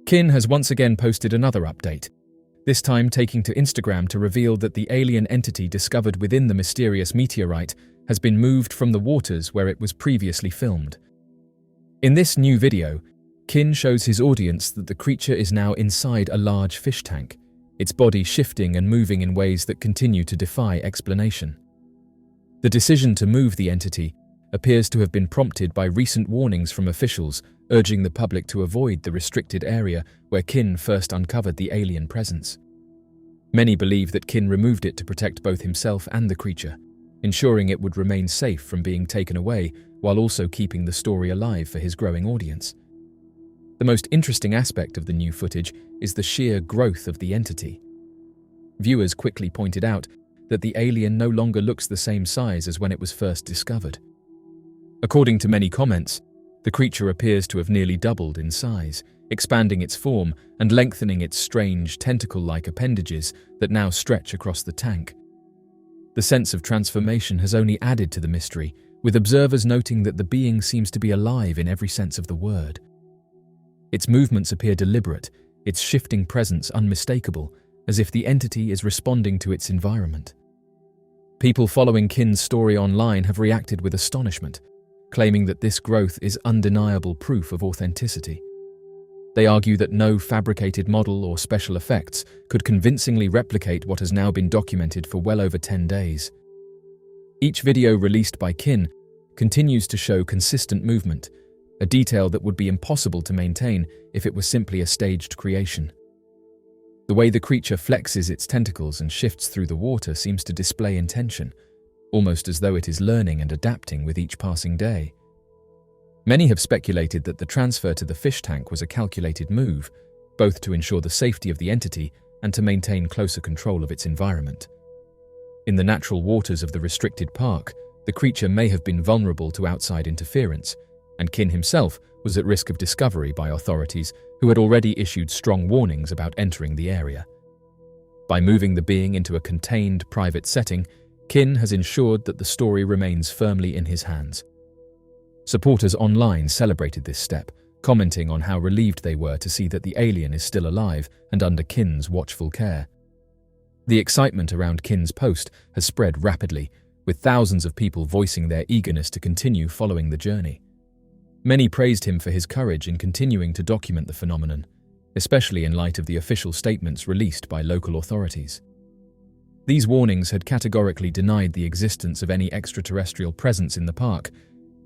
Kin has once again posted another update, this time taking to Instagram to reveal that the alien entity discovered within the mysterious meteorite has been moved from the waters where it was previously filmed. In this new video, Kin shows his audience that the creature is now inside a large fish tank, its body shifting and moving in ways that continue to defy explanation. The decision to move the entity appears to have been prompted by recent warnings from officials urging the public to avoid the restricted area where Kin first uncovered the alien presence. Many believe that Kin removed it to protect both himself and the creature, ensuring it would remain safe from being taken away while also keeping the story alive for his growing audience. The most interesting aspect of the new footage is the sheer growth of the entity. Viewers quickly pointed out that the alien no longer looks the same size as when it was first discovered. According to many comments, the creature appears to have nearly doubled in size, expanding its form and lengthening its strange tentacle-like appendages that now stretch across the tank. The sense of transformation has only added to the mystery, with observers noting that the being seems to be alive in every sense of the word. Its movements appear deliberate, its shifting presence unmistakable, as if the entity is responding to its environment. People following Kin's story online have reacted with astonishment, claiming that this growth is undeniable proof of authenticity. They argue that no fabricated model or special effects could convincingly replicate what has now been documented for well over 10 days. Each video released by Kin continues to show consistent movement, a detail that would be impossible to maintain if it was simply a staged creation. The way the creature flexes its tentacles and shifts through the water seems to display intention, almost as though it is learning and adapting with each passing day. Many have speculated that the transfer to the fish tank was a calculated move, both to ensure the safety of the entity and to maintain closer control of its environment. In the natural waters of the restricted park, the creature may have been vulnerable to outside interference, and Kin himself was at risk of discovery by authorities who had already issued strong warnings about entering the area. By moving the being into a contained, private setting, Kin has ensured that the story remains firmly in his hands. Supporters online celebrated this step, commenting on how relieved they were to see that the alien is still alive and under Kin's watchful care. The excitement around Kin's post has spread rapidly, with thousands of people voicing their eagerness to continue following the journey. Many praised him for his courage in continuing to document the phenomenon, especially in light of the official statements released by local authorities. These warnings had categorically denied the existence of any extraterrestrial presence in the park,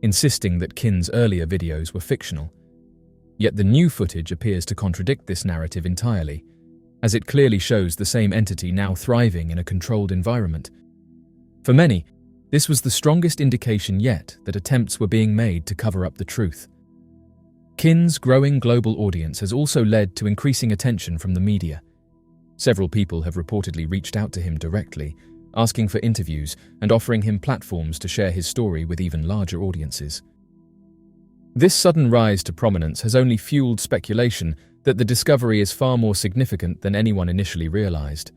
insisting that Kin's earlier videos were fictional. Yet the new footage appears to contradict this narrative entirely, as it clearly shows the same entity now thriving in a controlled environment. For many, this was the strongest indication yet that attempts were being made to cover up the truth. Kin's growing global audience has also led to increasing attention from the media. Several people have reportedly reached out to him directly, asking for interviews and offering him platforms to share his story with even larger audiences. This sudden rise to prominence has only fueled speculation that the discovery is far more significant than anyone initially realized.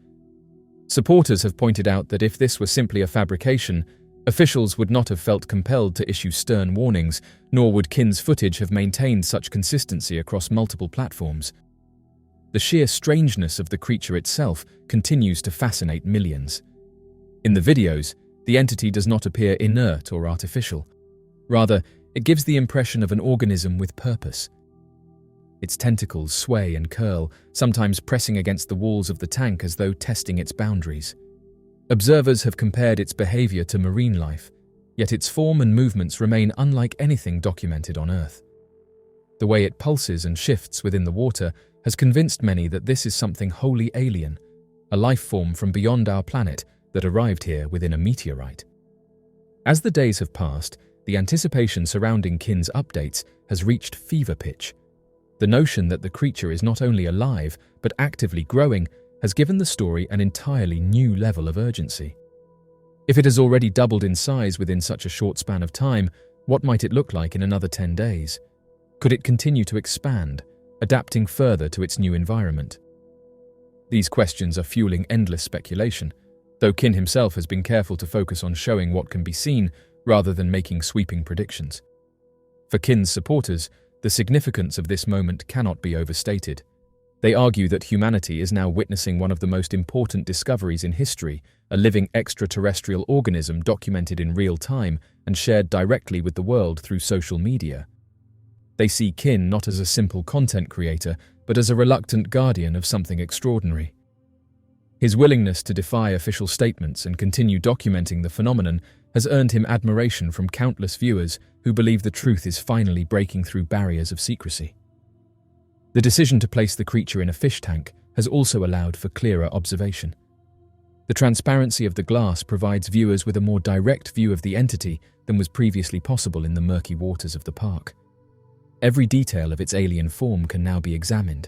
Supporters have pointed out that if this were simply a fabrication, officials would not have felt compelled to issue stern warnings, nor would Kin's footage have maintained such consistency across multiple platforms. The sheer strangeness of the creature itself continues to fascinate millions. In the videos, the entity does not appear inert or artificial. Rather, it gives the impression of an organism with purpose. Its tentacles sway and curl, sometimes pressing against the walls of the tank as though testing its boundaries. Observers have compared its behavior to marine life, yet its form and movements remain unlike anything documented on Earth. The way it pulses and shifts within the water has convinced many that this is something wholly alien, a life form from beyond our planet that arrived here within a meteorite. As the days have passed, the anticipation surrounding Kin's updates has reached fever pitch. The notion that the creature is not only alive, but actively growing, has given the story an entirely new level of urgency. If it has already doubled in size within such a short span of time, what might it look like in another 10 days? Could it continue to expand, adapting further to its new environment? These questions are fueling endless speculation, though Kin himself has been careful to focus on showing what can be seen rather than making sweeping predictions. For Kin's supporters, the significance of this moment cannot be overstated. They argue that humanity is now witnessing one of the most important discoveries in history, a living extraterrestrial organism documented in real time and shared directly with the world through social media. They see Kin not as a simple content creator, but as a reluctant guardian of something extraordinary. His willingness to defy official statements and continue documenting the phenomenon has earned him admiration from countless viewers who believe the truth is finally breaking through barriers of secrecy. The decision to place the creature in a fish tank has also allowed for clearer observation. The transparency of the glass provides viewers with a more direct view of the entity than was previously possible in the murky waters of the park. Every detail of its alien form can now be examined.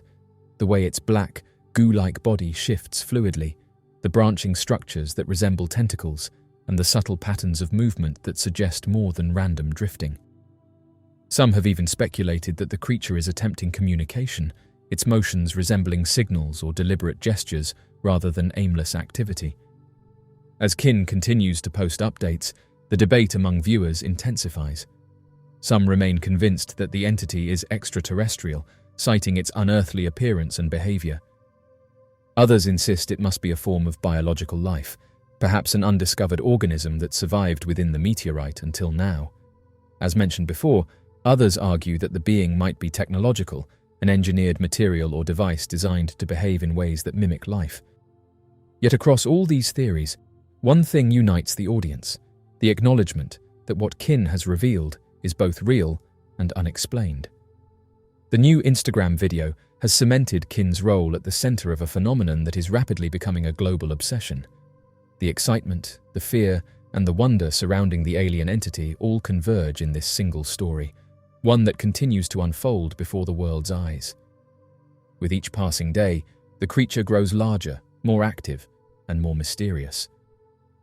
The way its black, goo-like body shifts fluidly, the branching structures that resemble tentacles, and the subtle patterns of movement that suggest more than random drifting. Some have even speculated that the creature is attempting communication, its motions resembling signals or deliberate gestures rather than aimless activity. As Kin continues to post updates, the debate among viewers intensifies. Some remain convinced that the entity is extraterrestrial, citing its unearthly appearance and behavior. Others insist it must be a form of biological life, perhaps an undiscovered organism that survived within the meteorite until now. As mentioned before, others argue that the being might be technological, an engineered material or device designed to behave in ways that mimic life. Yet across all these theories, one thing unites the audience: the acknowledgement that what Kin has revealed is both real and unexplained. The new Instagram video has cemented Kin's role at the center of a phenomenon that is rapidly becoming a global obsession. The excitement, the fear, and the wonder surrounding the alien entity all converge in this single story, one that continues to unfold before the world's eyes. With each passing day, the creature grows larger, more active, and more mysterious.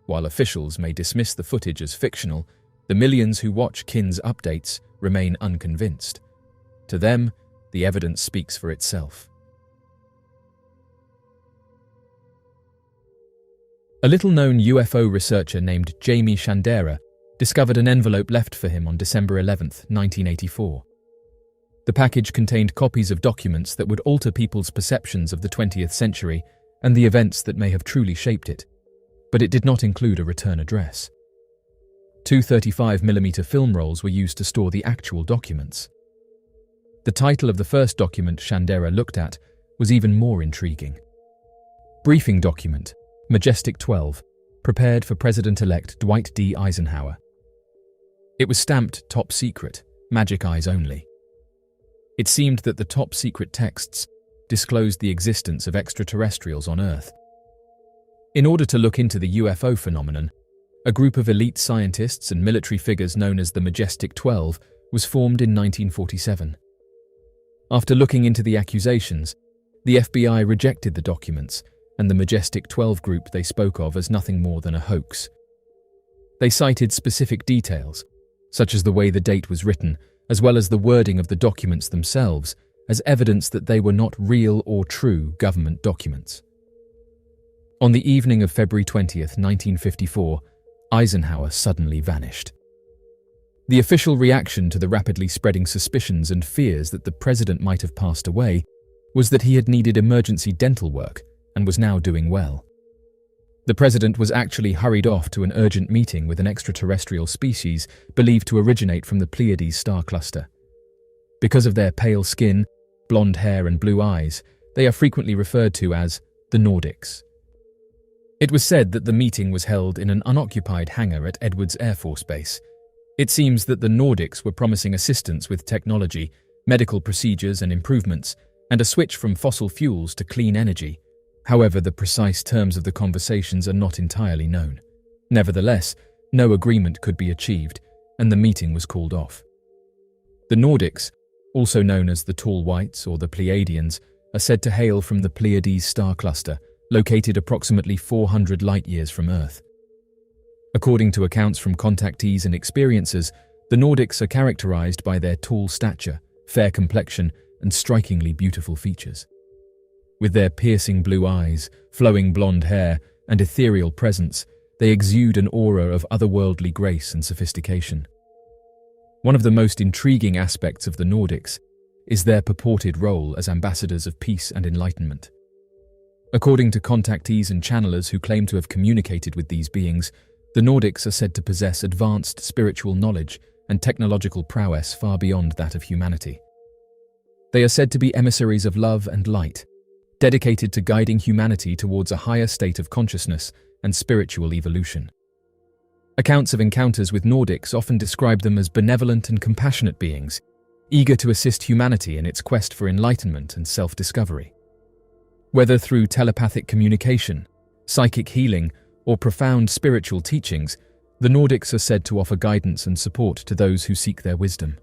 While officials may dismiss the footage as fictional, the millions who watch Kin's updates remain unconvinced. To them, the evidence speaks for itself. A little-known UFO researcher named Jamie Shandera discovered an envelope left for him on December 11, 1984. The package contained copies of documents that would alter people's perceptions of the 20th century and the events that may have truly shaped it, but it did not include a return address. 2 35mm film rolls were used to store the actual documents. The title of the first document Shandera looked at was even more intriguing. Briefing Document, Majestic 12, prepared for President-elect Dwight D. Eisenhower. It was stamped Top Secret, Magic Eyes Only. It seemed that the top secret texts disclosed the existence of extraterrestrials on Earth. In order to look into the UFO phenomenon, a group of elite scientists and military figures known as the Majestic 12 was formed in 1947. After looking into the accusations, the FBI rejected the documents, and the Majestic 12 group they spoke of as nothing more than a hoax. They cited specific details, such as the way the date was written, as well as the wording of the documents themselves, as evidence that they were not real or true government documents. On the evening of February 20, 1954, Eisenhower suddenly vanished. The official reaction to the rapidly spreading suspicions and fears that the president might have passed away was that he had needed emergency dental work and was now doing well. The president was actually hurried off to an urgent meeting with an extraterrestrial species believed to originate from the Pleiades star cluster. Because of their pale skin, blonde hair and blue eyes, they are frequently referred to as the Nordics. It was said that the meeting was held in an unoccupied hangar at Edwards Air Force Base. It seems that the Nordics were promising assistance with technology, medical procedures and improvements, and a switch from fossil fuels to clean energy. However, the precise terms of the conversations are not entirely known. Nevertheless, no agreement could be achieved, and the meeting was called off. The Nordics, also known as the Tall Whites or the Pleiadians, are said to hail from the Pleiades star cluster, located approximately 400 light-years from Earth. According to accounts from contactees and experiencers, the Nordics are characterized by their tall stature, fair complexion, and strikingly beautiful features. With their piercing blue eyes, flowing blonde hair, and ethereal presence, they exude an aura of otherworldly grace and sophistication. One of the most intriguing aspects of the Nordics is their purported role as ambassadors of peace and enlightenment. According to contactees and channelers who claim to have communicated with these beings, the Nordics are said to possess advanced spiritual knowledge and technological prowess far beyond that of humanity. They are said to be emissaries of love and light, dedicated to guiding humanity towards a higher state of consciousness and spiritual evolution. Accounts of encounters with Nordics often describe them as benevolent and compassionate beings, eager to assist humanity in its quest for enlightenment and self-discovery. Whether through telepathic communication, psychic healing, or profound spiritual teachings, the Nordics are said to offer guidance and support to those who seek their wisdom.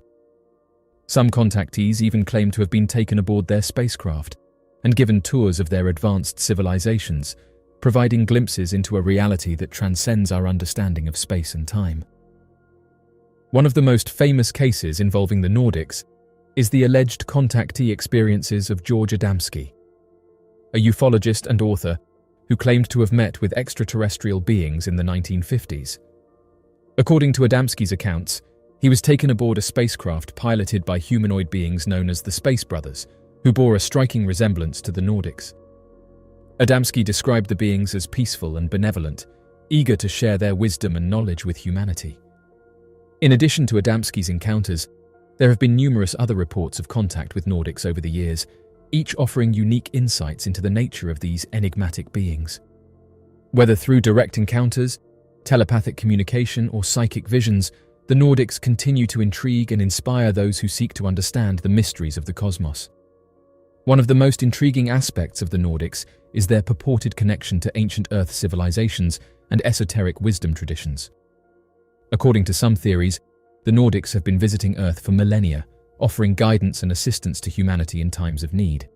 Some contactees even claim to have been taken aboard their spacecraft and given tours of their advanced civilizations, providing glimpses into a reality that transcends our understanding of space and time. One of the most famous cases involving the Nordics is the alleged contactee experiences of George Adamski, a ufologist and author who claimed to have met with extraterrestrial beings in the 1950s. According to Adamski's accounts, he was taken aboard a spacecraft piloted by humanoid beings known as the Space Brothers, who bore a striking resemblance to the Nordics. Adamski described the beings as peaceful and benevolent, eager to share their wisdom and knowledge with humanity. In addition to Adamski's encounters, there have been numerous other reports of contact with Nordics over the years, each offering unique insights into the nature of these enigmatic beings. Whether through direct encounters, telepathic communication, or psychic visions, the Nordics continue to intrigue and inspire those who seek to understand the mysteries of the cosmos. One of the most intriguing aspects of the Nordics is their purported connection to ancient Earth civilizations and esoteric wisdom traditions. According to some theories, the Nordics have been visiting Earth for millennia, offering guidance and assistance to humanity in times of need.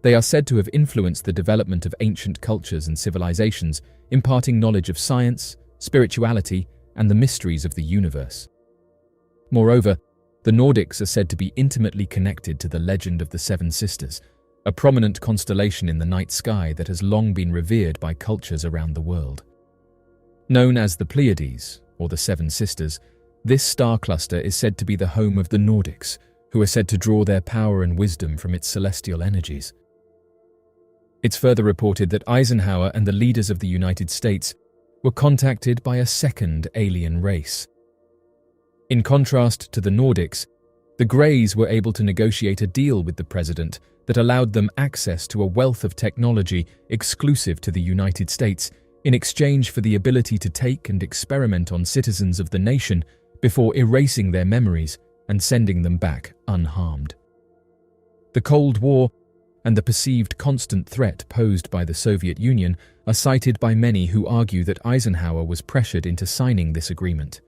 They are said to have influenced the development of ancient cultures and civilizations, imparting knowledge of science, spirituality, and the mysteries of the universe. Moreover, the Nordics are said to be intimately connected to the legend of the Seven Sisters, a prominent constellation in the night sky that has long been revered by cultures around the world. Known as the Pleiades, or the Seven Sisters, this star cluster is said to be the home of the Nordics, who are said to draw their power and wisdom from its celestial energies. It's further reported that Eisenhower and the leaders of the United States were contacted by a second alien race. In contrast to the Nordics, the Greys were able to negotiate a deal with the president that allowed them access to a wealth of technology exclusive to the United States in exchange for the ability to take and experiment on citizens of the nation before erasing their memories and sending them back unharmed. The Cold War and the perceived constant threat posed by the Soviet Union are cited by many who argue that Eisenhower was pressured into signing this agreement.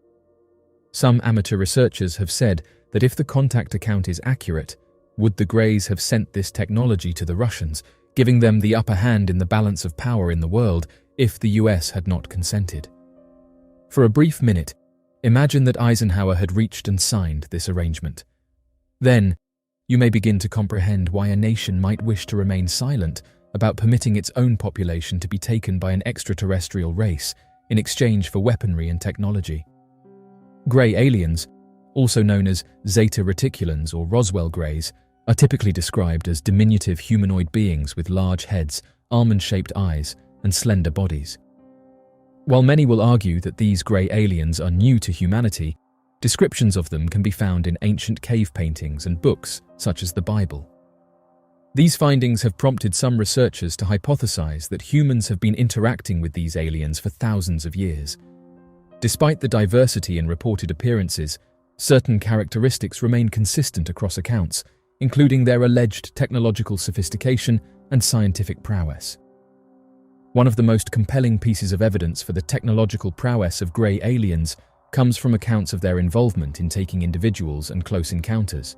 Some amateur researchers have said that if the contact account is accurate, would the Greys have sent this technology to the Russians, giving them the upper hand in the balance of power in the world if the US had not consented? For a brief minute, imagine that Eisenhower had reached and signed this arrangement. Then, you may begin to comprehend why a nation might wish to remain silent about permitting its own population to be taken by an extraterrestrial race in exchange for weaponry and technology. Grey aliens, also known as Zeta Reticulans or Roswell Greys, are typically described as diminutive humanoid beings with large heads, almond-shaped eyes, and slender bodies. While many will argue that these grey aliens are new to humanity, descriptions of them can be found in ancient cave paintings and books such as the Bible. These findings have prompted some researchers to hypothesize that humans have been interacting with these aliens for thousands of years. Despite the diversity in reported appearances, certain characteristics remain consistent across accounts, including their alleged technological sophistication and scientific prowess. One of the most compelling pieces of evidence for the technological prowess of grey aliens comes from accounts of their involvement in taking individuals and close encounters.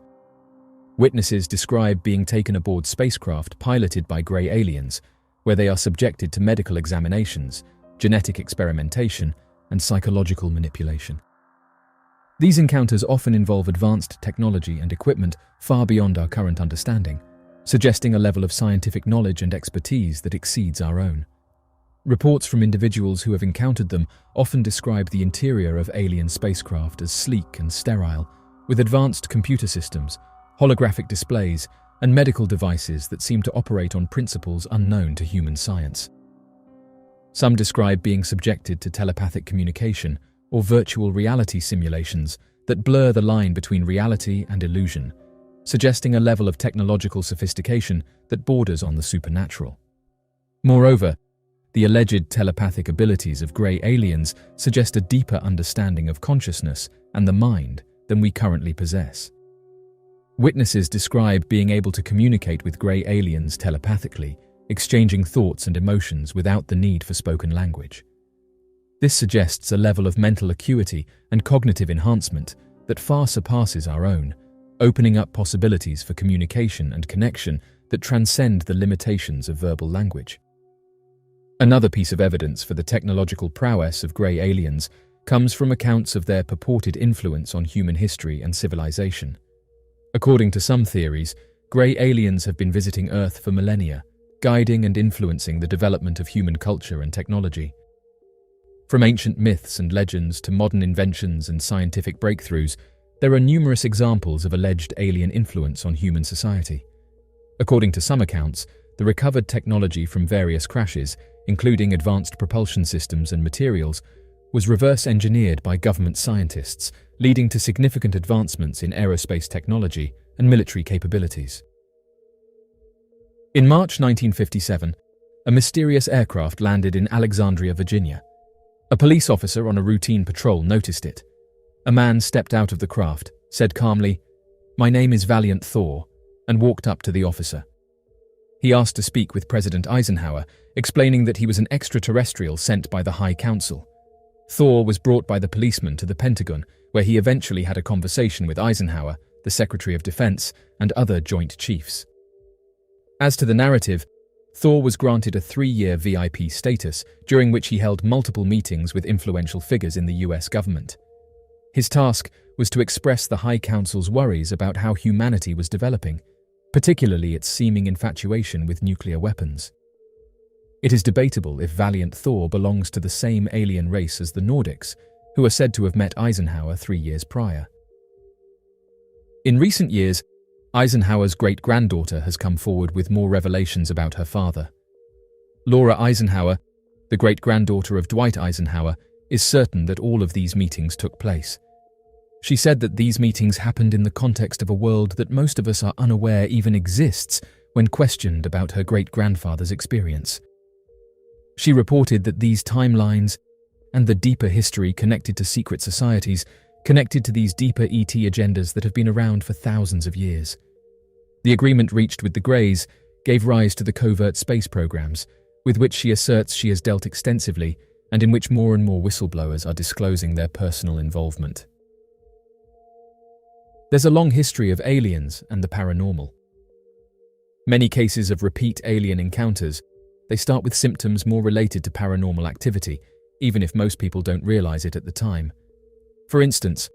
Witnesses describe being taken aboard spacecraft piloted by grey aliens, where they are subjected to medical examinations, genetic experimentation, and psychological manipulation. These encounters often involve advanced technology and equipment far beyond our current understanding, suggesting a level of scientific knowledge and expertise that exceeds our own. Reports from individuals who have encountered them often describe the interior of alien spacecraft as sleek and sterile, with advanced computer systems, holographic displays, and medical devices that seem to operate on principles unknown to human science. Some describe being subjected to telepathic communication or virtual reality simulations that blur the line between reality and illusion, suggesting a level of technological sophistication that borders on the supernatural. Moreover, the alleged telepathic abilities of grey aliens suggest a deeper understanding of consciousness and the mind than we currently possess. Witnesses describe being able to communicate with grey aliens telepathically, exchanging thoughts and emotions without the need for spoken language. This suggests a level of mental acuity and cognitive enhancement that far surpasses our own, opening up possibilities for communication and connection that transcend the limitations of verbal language. Another piece of evidence for the technological prowess of grey aliens comes from accounts of their purported influence on human history and civilization. According to some theories, grey aliens have been visiting Earth for millennia, guiding and influencing the development of human culture and technology. From ancient myths and legends to modern inventions and scientific breakthroughs, there are numerous examples of alleged alien influence on human society. According to some accounts, the recovered technology from various crashes, including advanced propulsion systems and materials, was reverse-engineered by government scientists, leading to significant advancements in aerospace technology and military capabilities. In March 1957, a mysterious aircraft landed in Alexandria, Virginia. A police officer on a routine patrol noticed it. A man stepped out of the craft, said calmly, "My name is Valiant Thor," and walked up to the officer. He asked to speak with President Eisenhower, explaining that he was an extraterrestrial sent by the High Council. Thor was brought by the policeman to the Pentagon, where he eventually had a conversation with Eisenhower, the Secretary of Defense, and other Joint Chiefs. As to the narrative, Thor was granted a 3-year VIP status, during which he held multiple meetings with influential figures in the US government. His task was to express the High Council's worries about how humanity was developing, particularly its seeming infatuation with nuclear weapons. It is debatable if Valiant Thor belongs to the same alien race as the Nordics, who are said to have met Eisenhower 3 years prior. In recent years, Eisenhower's great-granddaughter has come forward with more revelations about her father. Laura Eisenhower, the great-granddaughter of Dwight Eisenhower, is certain that all of these meetings took place. She said that these meetings happened in the context of a world that most of us are unaware even exists when questioned about her great-grandfather's experience. She reported that these timelines and the deeper history connected to secret societies connected to these deeper ET agendas that have been around for thousands of years. The agreement reached with the Greys gave rise to the covert space programs, with which she asserts she has dealt extensively and in which more and more whistleblowers are disclosing their personal involvement. There's a long history of aliens and the paranormal. Many cases of repeat alien encounters, they start with symptoms more related to paranormal activity, even if most people don't realize it at the time. For instance,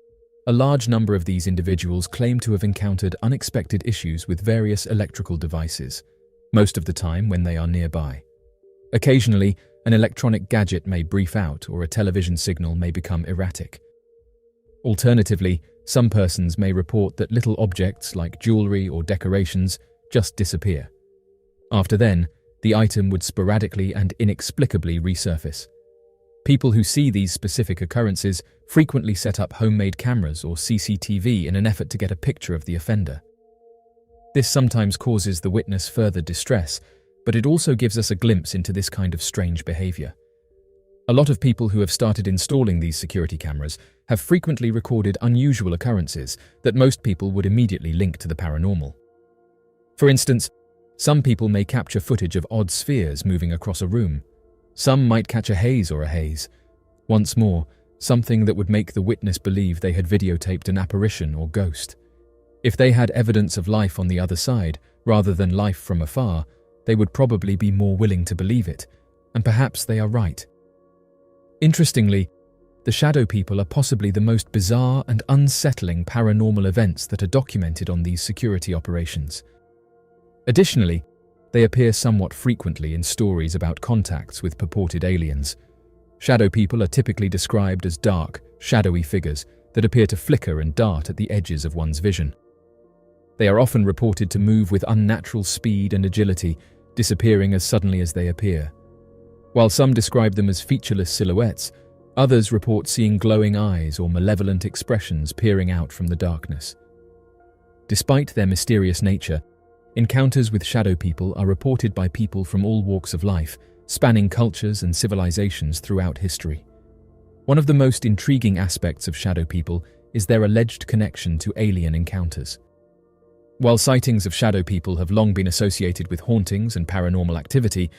a large number of these individuals claim to have encountered unexpected issues with various electrical devices, most of the time when they are nearby. Occasionally, an electronic gadget may brief out or a television signal may become erratic. Alternatively, some persons may report that little objects like jewelry or decorations just disappear. After then, the item would sporadically and inexplicably resurface. People who see these specific occurrences frequently set up homemade cameras or CCTV in an effort to get a picture of the offender. This sometimes causes the witness further distress, but it also gives us a glimpse into this kind of strange behavior. A lot of people who have started installing these security cameras have frequently recorded unusual occurrences that most people would immediately link to the paranormal. For instance, some people may capture footage of odd spheres moving across a room. Some might catch a haze or a haze. Once more, something that would make the witness believe they had videotaped an apparition or ghost. If they had evidence of life on the other side, rather than life from afar, they would probably be more willing to believe it, and perhaps they are right. Interestingly, the shadow people are possibly the most bizarre and unsettling paranormal events that are documented on these security operations. Additionally, they appear somewhat frequently in stories about contacts with purported aliens. Shadow people are typically described as dark, shadowy figures that appear to flicker and dart at the edges of one's vision. They are often reported to move with unnatural speed and agility, disappearing as suddenly as they appear. While some describe them as featureless silhouettes, others report seeing glowing eyes or malevolent expressions peering out from the darkness. Despite their mysterious nature, encounters with shadow people are reported by people from all walks of life, spanning cultures and civilizations throughout history. One of the most intriguing aspects of shadow people is their alleged connection to alien encounters. While sightings of shadow people have long been associated with hauntings and paranormal activity,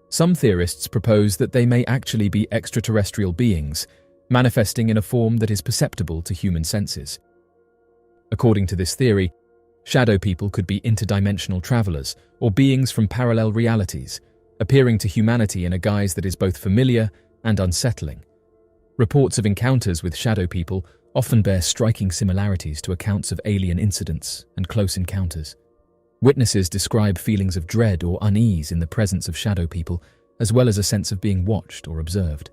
some theorists propose that they may actually be extraterrestrial beings, manifesting in a form that is perceptible to human senses. According to this theory, shadow people could be interdimensional travelers or beings from parallel realities, appearing to humanity in a guise that is both familiar and unsettling. Reports of encounters with shadow people often bear striking similarities to accounts of alien incidents and close encounters. Witnesses describe feelings of dread or unease in the presence of shadow people, as well as a sense of being watched or observed.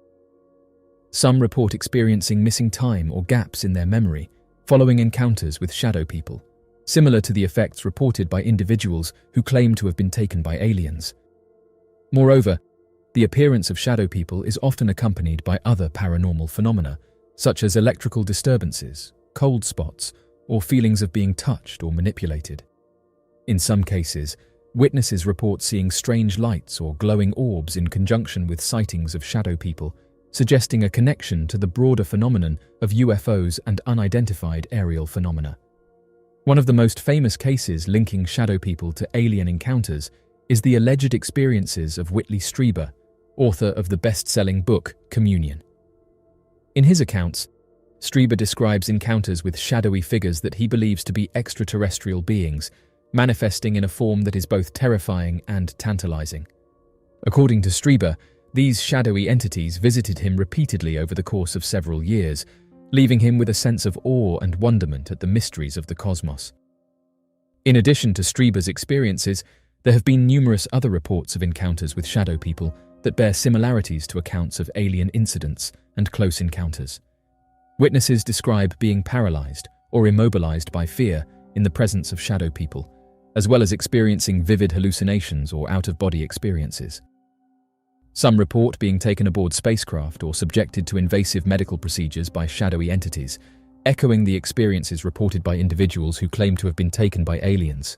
Some report experiencing missing time or gaps in their memory following encounters with shadow people, similar to the effects reported by individuals who claim to have been taken by aliens. Moreover, the appearance of shadow people is often accompanied by other paranormal phenomena, such as electrical disturbances, cold spots, or feelings of being touched or manipulated. In some cases, witnesses report seeing strange lights or glowing orbs in conjunction with sightings of shadow people, suggesting a connection to the broader phenomenon of UFOs and unidentified aerial phenomena. One of the most famous cases linking shadow people to alien encounters is the alleged experiences of Whitley Strieber, author of the best-selling book Communion. In his accounts, Strieber describes encounters with shadowy figures that he believes to be extraterrestrial beings, manifesting in a form that is both terrifying and tantalizing. According to Strieber, these shadowy entities visited him repeatedly over the course of several years, leaving him with a sense of awe and wonderment at the mysteries of the cosmos. In addition to Strieber's experiences, there have been numerous other reports of encounters with shadow people that bear similarities to accounts of alien incidents and close encounters. Witnesses describe being paralyzed or immobilized by fear in the presence of shadow people, as well as experiencing vivid hallucinations or out-of-body experiences. Some report being taken aboard spacecraft or subjected to invasive medical procedures by shadowy entities, echoing the experiences reported by individuals who claim to have been taken by aliens.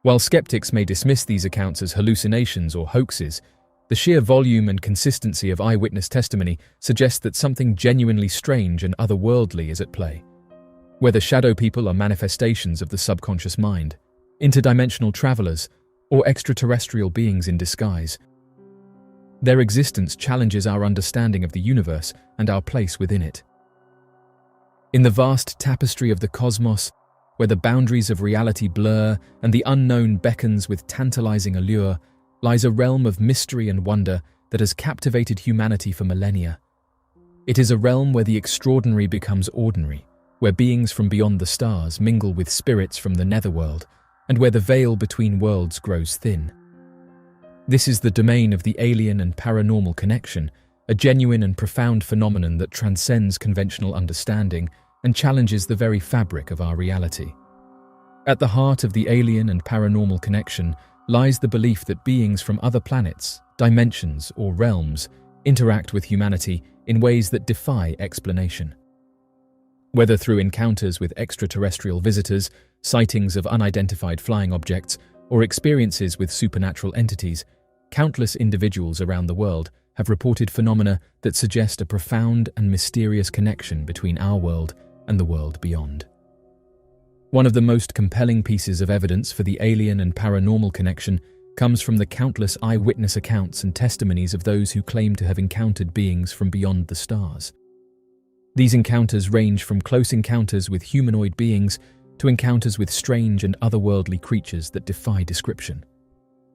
While skeptics may dismiss these accounts as hallucinations or hoaxes, the sheer volume and consistency of eyewitness testimony suggests that something genuinely strange and otherworldly is at play. Whether shadow people are manifestations of the subconscious mind, interdimensional travelers, or extraterrestrial beings in disguise, their existence challenges our understanding of the universe and our place within it. In the vast tapestry of the cosmos, where the boundaries of reality blur and the unknown beckons with tantalizing allure, lies a realm of mystery and wonder that has captivated humanity for millennia. It is a realm where the extraordinary becomes ordinary, where beings from beyond the stars mingle with spirits from the netherworld, and where the veil between worlds grows thin. This is the domain of the alien and paranormal connection, a genuine and profound phenomenon that transcends conventional understanding and challenges the very fabric of our reality. At the heart of the alien and paranormal connection lies the belief that beings from other planets, dimensions, or realms interact with humanity in ways that defy explanation. Whether through encounters with extraterrestrial visitors, sightings of unidentified flying objects, or experiences with supernatural entities, countless individuals around the world have reported phenomena that suggest a profound and mysterious connection between our world and the world beyond. One of the most compelling pieces of evidence for the alien and paranormal connection comes from the countless eyewitness accounts and testimonies of those who claim to have encountered beings from beyond the stars. These encounters range from close encounters with humanoid beings to encounters with strange and otherworldly creatures that defy description.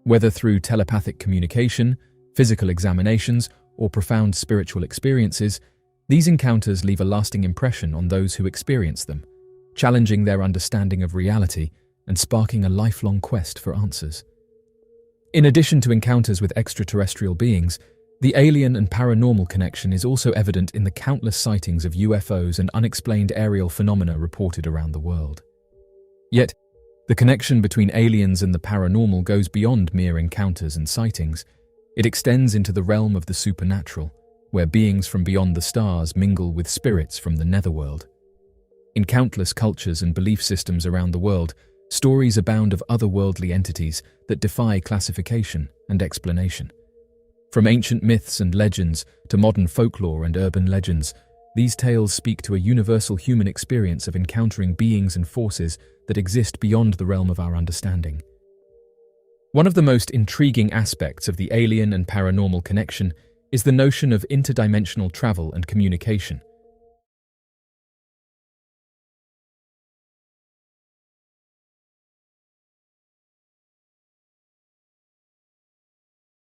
Whether through telepathic communication, physical examinations, or profound spiritual experiences, these encounters leave a lasting impression on those who experience them, challenging their understanding of reality and sparking a lifelong quest for answers. In addition to encounters with extraterrestrial beings, the alien and paranormal connection is also evident in the countless sightings of UFOs and unexplained aerial phenomena reported around the world. Yet, The connection between aliens and the paranormal goes beyond mere encounters and sightings. It extends into the realm of the supernatural, where beings from beyond the stars mingle with spirits from the netherworld. In countless cultures and belief systems around the world, stories abound of otherworldly entities that defy classification and explanation. From ancient myths and legends to modern folklore and urban legends, these tales speak to a universal human experience of encountering beings and forces that exist beyond the realm of our understanding. One of the most intriguing aspects of the alien and paranormal connection is the notion of interdimensional travel and communication.